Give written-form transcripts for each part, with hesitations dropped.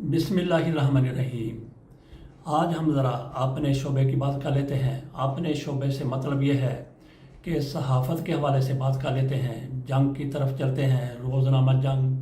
बिस्मिल्लाहिर्रहमानिर्रहीम। आज हम ज़रा अपने शोबे की बात कर लेते हैं। अपने शोबे से मतलब ये है कि सहाफ़त के हवाले से बात कर लेते हैं। जंग की तरफ चलते हैं। रोज़नामा जंग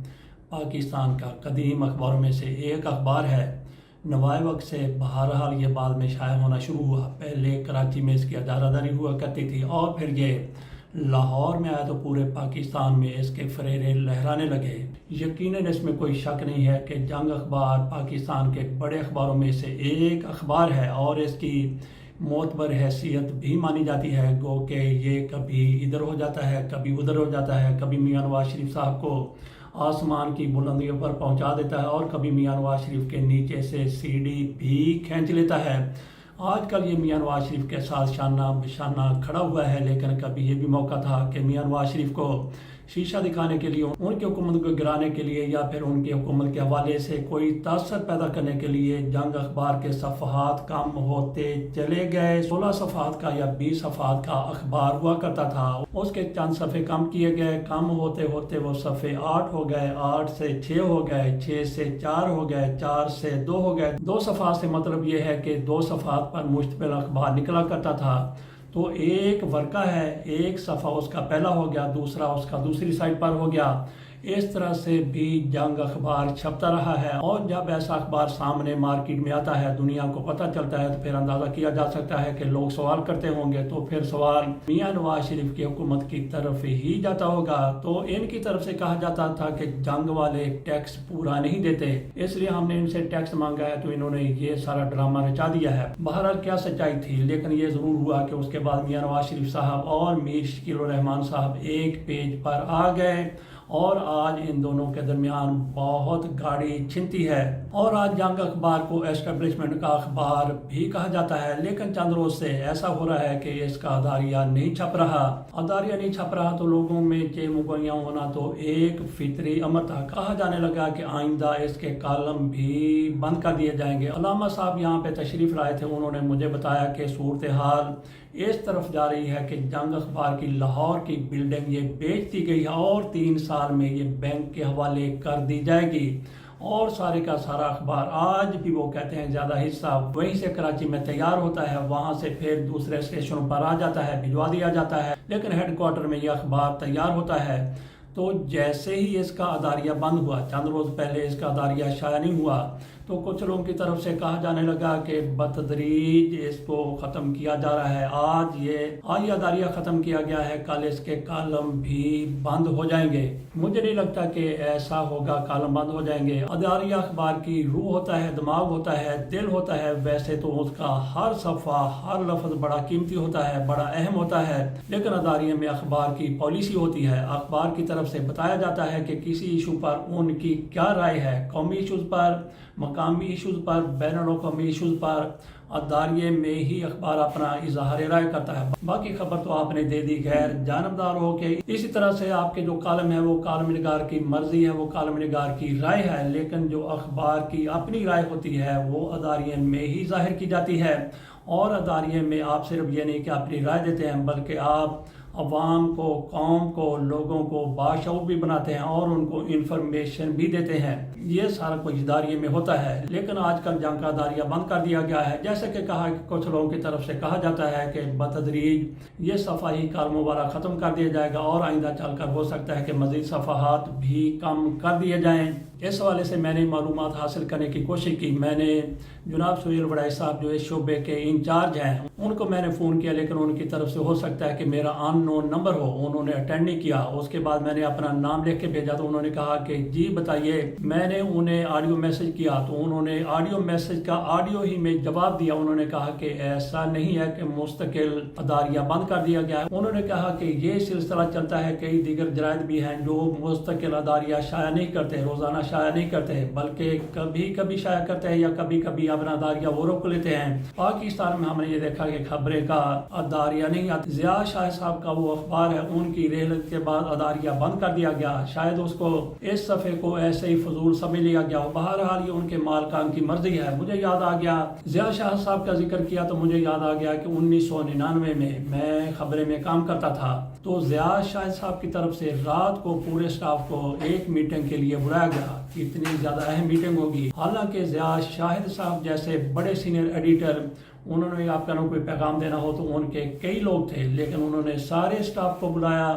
पाकिस्तान का कदीम अखबारों में से एक अखबार है। नवाए वक्त से बहरहाल ये बाद में शाया होना शुरू हुआ। पहले कराची में इसकी अदारादारी हुआ करती थी और फिर ये लाहौर में आया तो पूरे पाकिस्तान में इसके फरेरे लहराने लगे। यकीनन इसमें कोई शक नहीं है कि जंग अखबार पाकिस्तान के बड़े अखबारों में से एक अखबार है और इसकी मोतबर हैसियत भी मानी जाती है। गो कि ये कभी इधर हो जाता है, कभी उधर हो जाता है, कभी मियां नवाज शरीफ साहब को आसमान की बुलंदियों पर पहुंचा देता है और कभी मियां नवाज शरीफ के नीचे से सीढ़ी भी खींच लेता है। आजकल ये मियां नवाज शरीफ के साथ शाना बिशाना खड़ा हुआ है, लेकिन कभी ये भी मौका था कि मियां नवाज शरीफ को शीशा दिखाने के लिए, उनकी हुकूमत को गिराने के लिए या फिर उनकी हुकूमत के हवाले से कोई तासर पैदा करने के लिए जंग अखबार के सफ़हात कम होते चले गए। 16 सफ़हात का या 20 सफ़हात का अखबार हुआ करता था, उसके चंद सफ़े कम किए गए। कम होते होते वो सफ़े 8 हो गए, 8 से 6 हो गए, 6 से 4 हो गए, 4 से 2 हो गए। 2 सफ़हात से मतलब ये है कि 2 सफ़हात पर मुश्तमिल अखबार निकला करता था। तो एक वर्का है, एक सफ़ा उसका पहला हो गया, दूसरा उसका दूसरी साइड पर हो गया। इस तरह से भी जंग अखबार छपता रहा है और जब ऐसा अखबार सामने मार्केट में आता है, दुनिया को पता चलता है, तो फिर अंदाज़ा किया जा सकता है कि लोग सवाल करते होंगे। तो फिर सवाल मियां नवाज शरीफ की हुकूमत की तरफ ही जाता होगा। तो इनकी तरफ से कहा जाता था कि जंग वाले टैक्स पूरा नहीं देते, इसलिए हमने इनसे टैक्स मांगा है। तो इन्होंने ये सारा ड्रामा रचा दिया है। बहरहाल क्या सच्चाई थी, लेकिन ये ज़रूर हुआ कि उसके बाद मियां नवाज शरीफ साहब और मीर शकील उर रहमान साहब एक पेज पर आ गए और आज इन दोनों के दरमियान बहुत गाढ़ी छिनती है। और आज जंग अखबार को एस्टेब्लिशमेंट का अखबार भी कहा जाता है, लेकिन चंद रोज से ऐसा हो रहा है कि इसका अदारिया नहीं छप रहा। अदारिया नहीं छप रहा तो लोगों में चेमुगोइयां होना तो एक फितरी अमर था। कहा जाने लगा कि आइंदा इसके कॉलम भी बंद कर दिए जाएंगे। अलामा साहब यहाँ पे तशरीफ लाए थे, उन्होंने मुझे बताया कि सूरत हाल इस तरफ जा रही है कि जंग अखबार की लाहौर की बिल्डिंग ये बेच दी गई है और 3 साल में ये बैंक के हवाले कर दी जाएगी। और सारे का सारा अखबार आज भी वो कहते हैं ज़्यादा हिस्सा वहीं से कराची में तैयार होता है, वहाँ से फिर दूसरे स्टेशनों पर आ जाता है, भिजवा दिया जाता है, लेकिन हेडक्वार्टर में ये अखबार तैयार होता है। तो जैसे ही इसका अदारिया बंद हुआ, चंद रोज़ पहले इसका अदारिया शाया नहीं हुआ, तो कुछ लोगों की तरफ से कहा जाने लगा कि बतदरीज इसको ख़त्म किया जा रहा है। आज ये अदारिया ख़त्म किया गया है, कल इसके कॉलम भी बंद हो जाएंगे। मुझे नहीं लगता कि ऐसा होगा, कॉलम बंद हो जाएंगे। अदारिया अखबार की रूह होता है, दिमाग होता है, दिल होता है। वैसे तो उसका हर सफ़ा, हर लफ्ज़ बड़ा कीमती होता है, बड़ा अहम होता है, लेकिन अदारिया में अखबार की पॉलिसी होती है। अखबार की तरफ से बताया जाता है कि किसी इशू पर उनकी क्या राय है, कौमी इशूज़ पर, मकामी इशूज़ पर, बैनुल-अक़वामी इशूज़ पर अदारिये में ही अखबार अपना इजहार राय करता है। बाकी खबर तो आपने दे दी गैर जानबदार हो के। इसी तरह से आपके जो कॉलम है वो कॉलम निगार की मर्जी है, वो कॉलम निगार की राय है, लेकिन जो अखबार की अपनी राय होती है वो अदारिये में ही जाहिर की जाती है। और अदारिये में आप सिर्फ ये नहीं कि अपनी राय देते हैं, बल्कि आप अवाम को, कौम को, लोगों को बाशऊर भी बनाते हैं और उनको इंफॉर्मेशन भी देते हैं। ये सारा कुछ अदारिये में होता है, लेकिन आजकल जंग का अदारिया बंद कर दिया गया है। जैसे कि कहा कि कुछ लोगों की तरफ से कहा जाता है कि बतदरीज ये सफ़ाही कॉलमों वाला ख़त्म कर दिया जाएगा और आइंदा चलकर हो सकता है कि मज़ीद सफ़हात भी कम कर दिए जाएँ। इस हवाले से मैंने मालूमात हासिल करने की कोशिश की। मैंने जनाब सुहेल वड़ाई साहब जो इस शोबे के इंचार्ज हैं उनको मैंने फ़ोन किया, लेकिन उनकी तरफ से हो सकता है कि मेरा अननोन नंबर हो, उन्होंने अटेंड नहीं किया। उसके बाद मैंने अपना नाम लिख के भेजा तो उन्होंने कहा कि जी बताइए। मैंने उन्हें ऑडियो मैसेज किया तो उन्होंने ऑडियो मैसेज का ऑडियो ही में जवाब दिया। उन्होंने कहा कि ऐसा नहीं है कि मुस्तकिल अदारिया बंद कर दिया गया है। उन्होंने कहा कि ये सिलसिला चलता है, कई दीगर जराइद भी हैं जो मुस्तकिल अदारिया शाया नहीं करते, रोज़ाना शाया नहीं करते, बल्कि कभी कभी शाया करते हैं या कभी कभी अपना अदारिया वो रोक लेते हैं। पाकिस्तान में हमने ये देखा कि खबरें का अदारिया नहीं आता। ज़िया शाह साहब का वो अखबार है, उनकी रहलत के बाद अदारिया बंद कर दिया गया। शायद उसको इस सफ़े को ऐसे ही फजूल समझ लिया गया। बहरहाल ये उनके मालकान की मर्जी है। मुझे याद आ गया, ज़िया शाह साहब का जिक्र किया तो मुझे याद आ गया कि 1999 में मैं खबरें में काम करता था, तो ज़िया शाह साहब की तरफ से रात को पूरे स्टाफ को एक मीटिंग के लिए बुलाया गया। اتنی زیادہ اہم میٹنگ ہوگی. حالانکہ ضیاء شاہد صاحب جیسے بڑے سینئر ایڈیٹر، انہوں نے آپ کا کوئی پیغام دینا ہو تو ان کے کئی لوگ تھے، لیکن انہوں نے سارے سٹاف کو بلایا.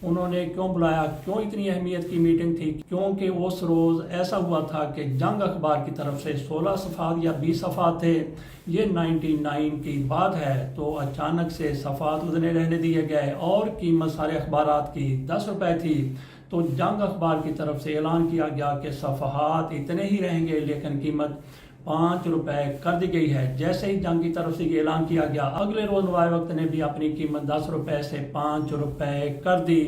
انہوں نے کیوں بلایا؟ کیوں اتنی اہمیت کی میٹنگ تھی؟ کیونکہ اس روز ایسا ہوا تھا کہ جنگ اخبار کی طرف سے 16 صفحات یا 20 صفحات تھے. یہ 99 کی بات ہے، تو اچانک سے صفحات اتنے رہنے دیے گئے اور قیمت سارے اخبارات کی 10 روپے تھی. تو جنگ اخبار کی طرف سے اعلان کیا گیا کہ صفحات اتنے ہی رہیں گے، لیکن قیمت 5 روپے کر دی گئی ہے. جیسے ہی جنگ کی طرف سے یہ اعلان کیا گیا، اگلے روز نوائے وقت نے بھی اپنی قیمت 10 روپے سے 5 روپے کر دی.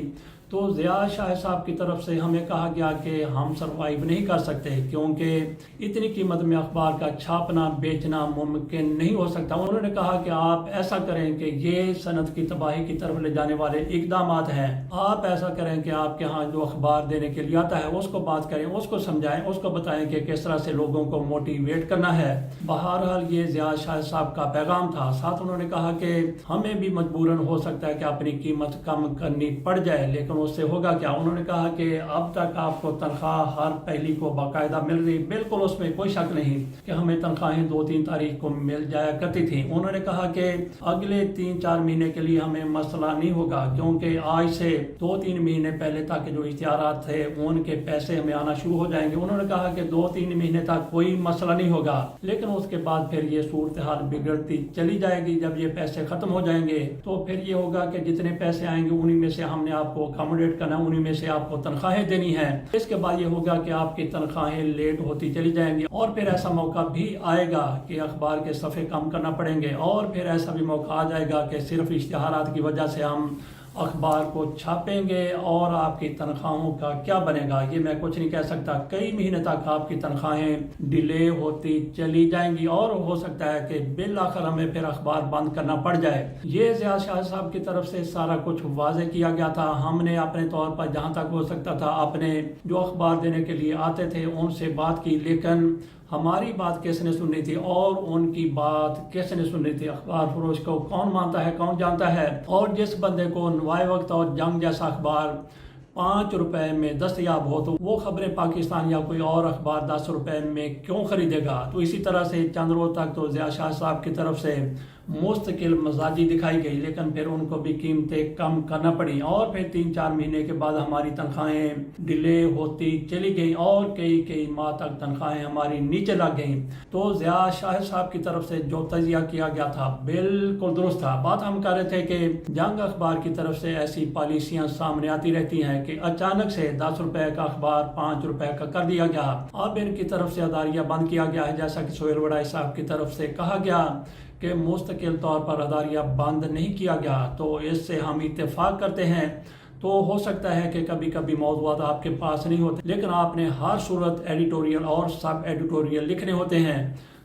تو ضیاء شاہد صاحب کی طرف سے ہمیں کہا گیا کہ ہم سروائیو نہیں کر سکتے، کیونکہ اتنی قیمت میں اخبار کا چھاپنا بیچنا ممکن نہیں ہو سکتا. انہوں نے کہا کہ آپ ایسا کریں کہ یہ صنعت کی تباہی کی طرف لے جانے والے اقدامات ہیں. آپ ایسا کریں کہ آپ کے ہاں جو اخبار دینے کے لیے آتا ہے اس کو بات کریں، اس کو سمجھائیں، اس کو بتائیں کہ کس طرح سے لوگوں کو موٹیویٹ کرنا ہے. بہرحال یہ ضیاء شاہد صاحب کا پیغام تھا. ساتھ انہوں نے کہا کہ ہمیں بھی مجبوراً ہو سکتا ہے کہ اپنی قیمت کم کرنی پڑ جائے، لیکن اس سے ہوگا کیا؟ انہوں نے کہا کہ اب تک آپ کو تنخواہ ہر پہلی کو باقاعدہ مل رہی، بالکل اس میں کوئی شک نہیں کہ ہمیں تنخواہیں 2-3 تاریخ کو مل جایا کرتی تھیں. انہوں نے کہا کہ اگلے 3-4 مہینے کے لیے ہمیں مسئلہ نہیں ہوگا، کیونکہ آج سے 2-3 مہینے پہلے تک جو اشتہارات تھے ان کے پیسے ہمیں آنا شروع ہو جائیں گے. انہوں نے کہا کہ 2-3 مہینے تک کوئی مسئلہ نہیں ہوگا، لیکن اس کے بعد پھر یہ صورتحال بگڑتی چلی جائے گی. جب یہ پیسے ختم ہو جائیں گے تو پھر یہ ہوگا کہ جتنے پیسے آئیں گے انہی میں سے ہم نے آپ کو اکاموڈیٹ کرنا، انہی میں سے آپ کو تنخواہیں دینی ہیں. اس کے بعد یہ ہوگا کہ آپ کی تنخواہیں لیٹ ہوتی چلی جائیں گی، اور پھر ایسا موقع بھی آئے گا کہ اخبار کے صفحے کم کرنا پڑیں گے، اور پھر ایسا بھی موقع آ جائے گا کہ صرف اشتہارات کی وجہ سے ہم اخبار کو چھاپیں گے اور آپ کی تنخواہوں کا کیا بنے گا یہ میں کچھ نہیں کہہ سکتا. کئی مہینے تک آپ کی تنخواہیں ڈیلے ہوتی چلی جائیں گی، اور ہو سکتا ہے کہ بالآخر ہمیں پھر اخبار بند کرنا پڑ جائے. یہ ضیاء شاہد صاحب کی طرف سے سارا کچھ واضح کیا گیا تھا. ہم نے اپنے طور پر جہاں تک ہو سکتا تھا اپنے جو اخبار دینے کے لیے آتے تھے ان سے بات کی، لیکن ہماری بات کس نے سننی تھی اور ان کی بات کس نے سننی تھی؟ اخبار فروش کو کون مانتا ہے، کون جانتا ہے؟ اور جس بندے کو نوائے وقت اور جنگ جیسا اخبار 5 روپے میں دستیاب ہو تو وہ خبریں پاکستان یا کوئی اور اخبار 10 روپے میں کیوں خریدے گا؟ تو اسی طرح سے چند روز تک تو ضیاء شاہد صاحب کی طرف سے مستقل مزاجی دکھائی گئی، لیکن پھر ان کو بھی قیمتیں کم کرنا پڑی، اور پھر 3-4 مہینے کے بعد ہماری تنخواہیں ڈیلے ہوتی چلی گئیں اور کئی ماہ تک تنخواہیں ہماری نیچے لگ گئیں. تو ضیاء شاہد صاحب کی طرف سے جو تجزیہ کیا گیا تھا بالکل درست تھا. بات ہم کر رہے تھے کہ جنگ اخبار کی طرف سے ایسی پالیسیاں سامنے آتی رہتی ہیں کہ اچانک سے 10 روپے کا اخبار 5 روپے کا کر دیا گیا. اب ان کی طرف سے اداریہ بند کیا گیا ہے، جیسا کہ سہیل وڑائی صاحب کی طرف سے کہا گیا کہ مستقل طور پر اداریہ بند نہیں کیا گیا. تو اس سے ہم اتفاق کرتے ہیں. تو ہو سکتا ہے کہ کبھی کبھی موضوعات آپ کے پاس نہیں ہوتے، لیکن آپ نے ہر صورت ایڈیٹوریل اور سب ایڈیٹوریل لکھنے ہوتے ہیں.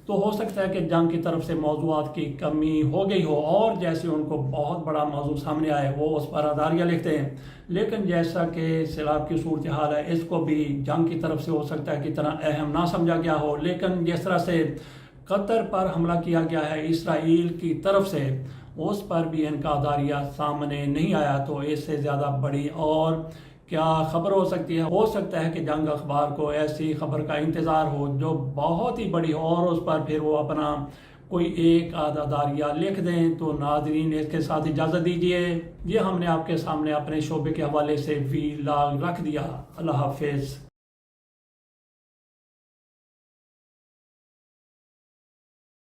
تو ہو سکتا ہے کہ جنگ کی طرف سے موضوعات کی کمی ہو گئی ہو، اور جیسے ان کو بہت بڑا موضوع سامنے آئے وہ اس پر اداریہ لکھتے ہیں. لیکن جیسا کہ سیلاب کی صورتحال ہے، اس کو بھی جنگ کی طرف سے ہو سکتا ہے کہ اتنا اہم نہ سمجھا گیا ہو، لیکن جس طرح سے قطر پر حملہ کیا گیا ہے اسرائیل کی طرف سے، اس پر بھی ان کا اداریہ سامنے نہیں آیا. تو اس سے زیادہ بڑی اور کیا خبر ہو سکتی ہے؟ ہو سکتا ہے کہ جنگ اخبار کو ایسی خبر کا انتظار ہو جو بہت ہی بڑی ہو اور اس پر پھر وہ اپنا کوئی ایک آدھ اداریہ لکھ دیں. تو ناظرین اس کے ساتھ اجازت دیجیے، یہ ہم نے آپ کے سامنے اپنے شعبے کے حوالے سے وی لاگ رکھ دیا. اللہ حافظ.